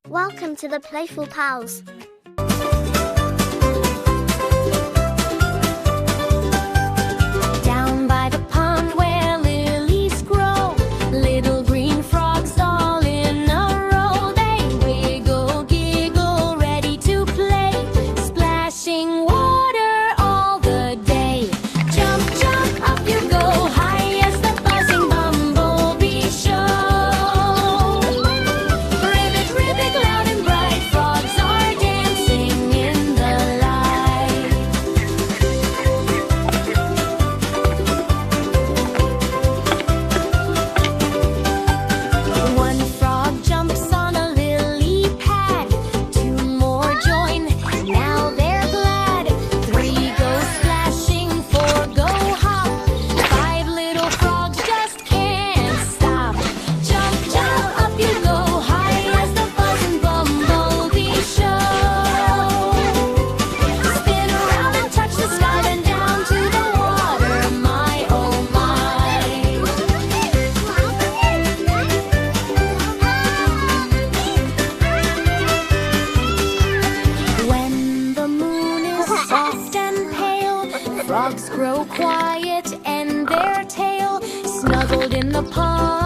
Welcome to the Playful Pals. Down by the pond where lilies grow, little green frogs all in a row. They wiggle, giggle, ready to play, splashing water all the day. Jump, jump, up you go, high as the buzzing bumblebee show. Ribbit, ribbit, loud and bright, frogs are dancing in the light. One frog jumps on a lily pad, two more join, now they're glad. Three go splashing, four go hop, five little frogs just can't stop. Jump, jump, up you go, high as the buzzing bumblebee show. Spin around and touch the sky, then down to the water, my oh my. When the moon is soft and pale, frogs grow quiet and their tail snuggled in the pond.